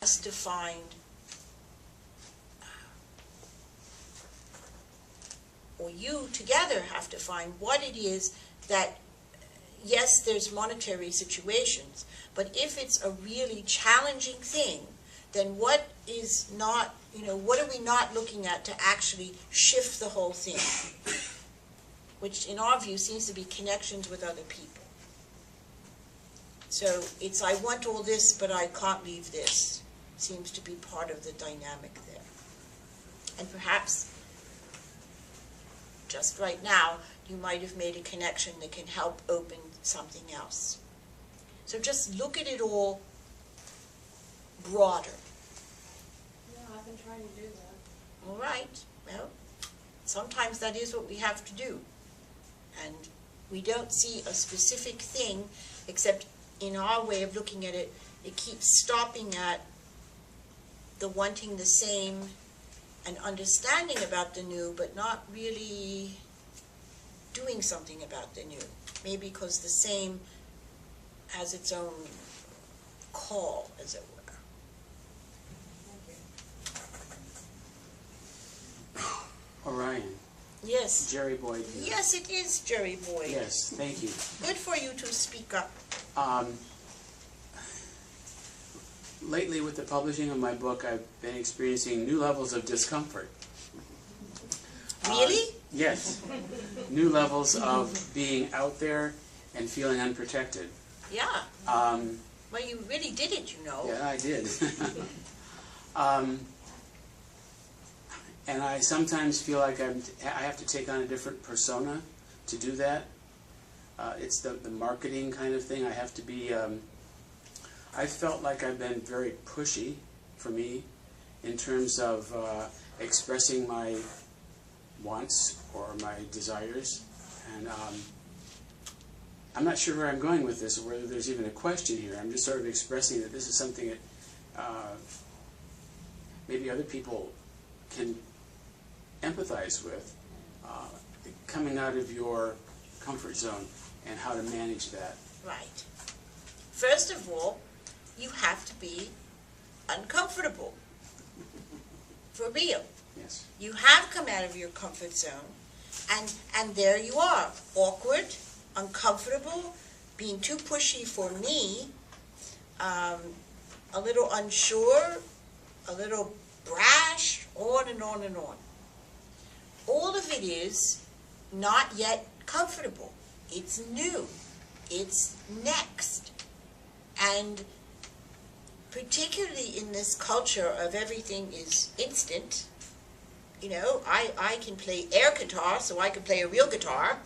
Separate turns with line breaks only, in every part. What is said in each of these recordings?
has to find or you together have to find what it is that, yes, there's monetary situations, but if it's a really challenging thing, then what is not, what are we not looking at to actually shift the whole thing? Which in our view seems to be connections with other people. So it's, I want all this, but I can't leave this, seems to be part of the dynamic there. And perhaps just right now, you might have made a connection that can help open something else. So just look at it all broader.
Yeah, I've been trying to do that.
All right. Well, sometimes that is what we have to do. And we don't see a specific thing, except in our way of looking at it, it keeps stopping at the wanting the same and understanding about the new, but not really doing something about the new. Maybe because the same has its own call, as it were.
Orion.
Yes.
Jerry Boyd here.
Yes, it is Jerry Boyd.
Yes, thank you.
Good for you to speak up.
Lately, with the publishing of my book, I've been experiencing new levels of discomfort.
Really?
Yes. New levels of being out there and feeling unprotected.
Yeah. Well, you really did it,
Yeah, I did. And I sometimes feel like I have to take on a different persona to do that. It's the marketing kind of thing. I have to be... I felt like I've been very pushy, for me, in terms of expressing my wants or my desires. And I'm not sure where I'm going with this, or whether there's even a question here. I'm just sort of expressing that this is something that maybe other people can empathize with, coming out of your comfort zone and how to manage that.
Right. First of all, you have to be uncomfortable. For real.
Yes.
You have come out of your comfort zone, and there you are, awkward, uncomfortable, being too pushy for me, a little unsure, a little brash, on and on and on. All of it is not yet comfortable. It's new. It's next. And particularly in this culture of everything is instant, I can play air guitar, so I can play a real guitar.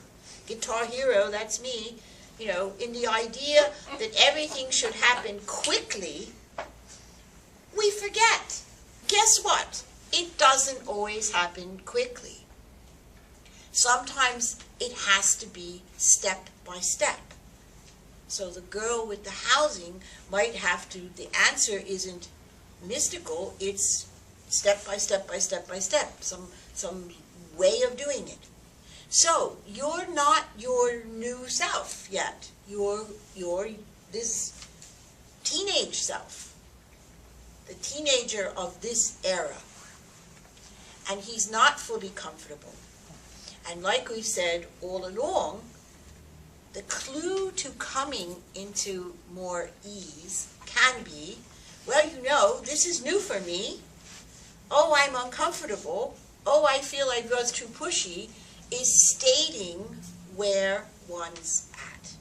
Guitar Hero, that's me. In the idea that everything should happen quickly, we forget. Guess what? It doesn't always happen quickly. Sometimes it has to be step by step. So the girl with the housing might have to, the answer isn't mystical, it's step by step by step by step, some way of doing it. So you're not your new self yet. You're this teenage self, the teenager of this era. And he's not fully comfortable. And like we've said all along, the clue to coming into more ease can be, well, this is new for me. Oh, I'm uncomfortable. Oh, I feel I was too pushy, is stating where one's at.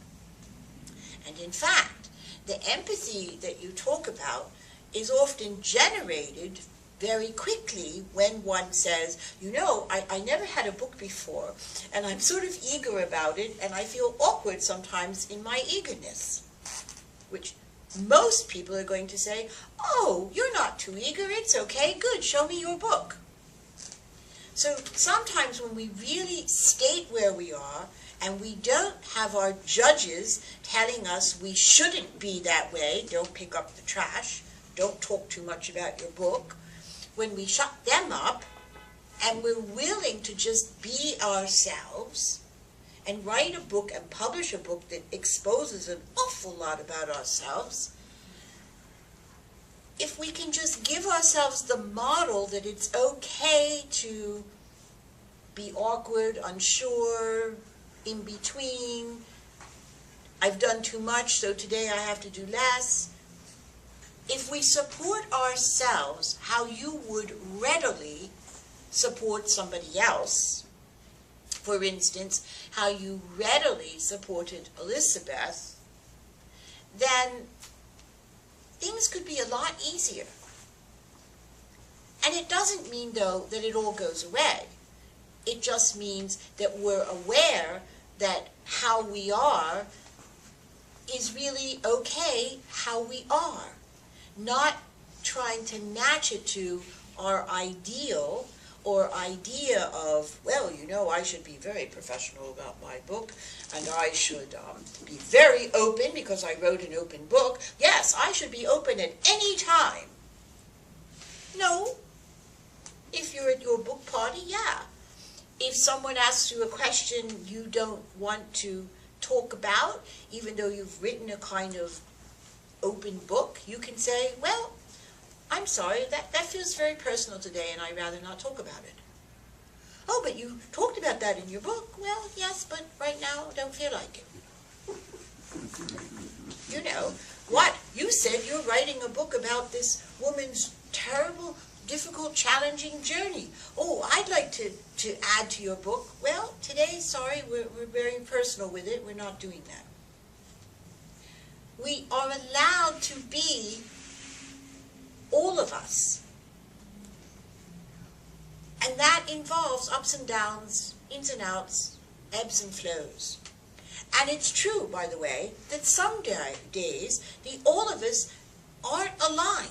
And in fact, the empathy that you talk about is often generated very quickly when one says, I never had a book before, and I'm sort of eager about it, and I feel awkward sometimes in my eagerness. Which most people are going to say, oh, you're not too eager, it's okay, good, show me your book. So sometimes when we really state where we are, and we don't have our judges telling us we shouldn't be that way, don't pick up the trash, don't talk too much about your book, when we shut them up, and we're willing to just be ourselves, and write a book and publish a book that exposes an awful lot about ourselves, if we can just give ourselves the model that it's okay to be awkward, unsure, in between, I've done too much, so today I have to do less. If we support ourselves how you would readily support somebody else, for instance, how you readily supported Elisabeth, then things could be a lot easier. And it doesn't mean, though, that it all goes away. It just means that we're aware that how we are is really okay how we are, not trying to match it to our ideal or idea of, well, you know, I should be very professional about my book, and I should be very open because I wrote an open book. Yes, I should be open at any time. No. If you're at your book party, yeah. If someone asks you a question you don't want to talk about, even though you've written a kind of open book, you can say, well, I'm sorry, that feels very personal today and I'd rather not talk about it. Oh, but you talked about that in your book. Well, yes, but right now I don't feel like it. You know, what? You said you're writing a book about this woman's terrible, difficult, challenging journey. Oh, I'd like to add to your book. Well, today, sorry, we're very personal with it. We're not doing that. We are allowed to be all of us. And that involves ups and downs, ins and outs, ebbs and flows. And it's true, by the way, that some days, all of us aren't aligned.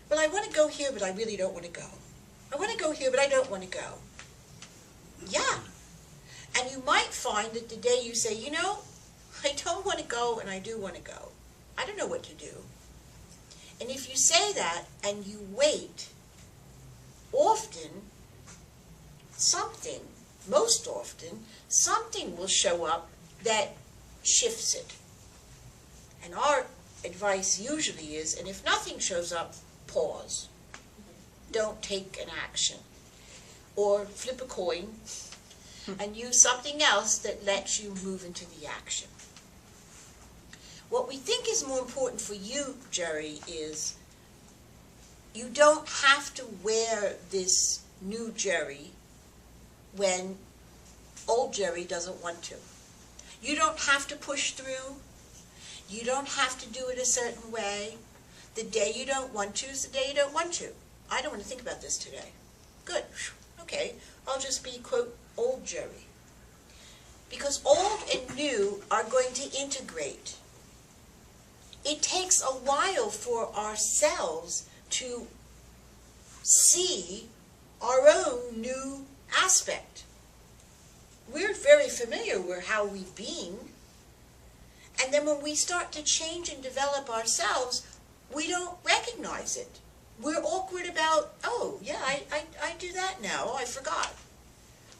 Well, I want to go here, but I really don't want to go. I want to go here, but I don't want to go. Yeah. And you might find that the day you say, you know, I don't want to go and I do want to go. I don't know what to do. And if you say that and you wait, often, most often, something will show up that shifts it. And our advice usually is, and if nothing shows up, pause. Don't take an action. Or flip a coin and use something else that lets you move into the action. What we think is more important for you, Jerry, is you don't have to wear this new Jerry when old Jerry doesn't want to. You don't have to push through. You don't have to do it a certain way. The day you don't want to is the day you don't want to. I don't want to think about this today. Good. Okay. I'll just be, quote, old Jerry. Because old and new are going to integrate. It takes a while for ourselves to see our own new aspect. We're very familiar with how we've been. And then when we start to change and develop ourselves, we don't recognize it. We're awkward about, oh, yeah, I do that now. Oh, I forgot.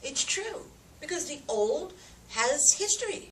It's true. Because the old has history.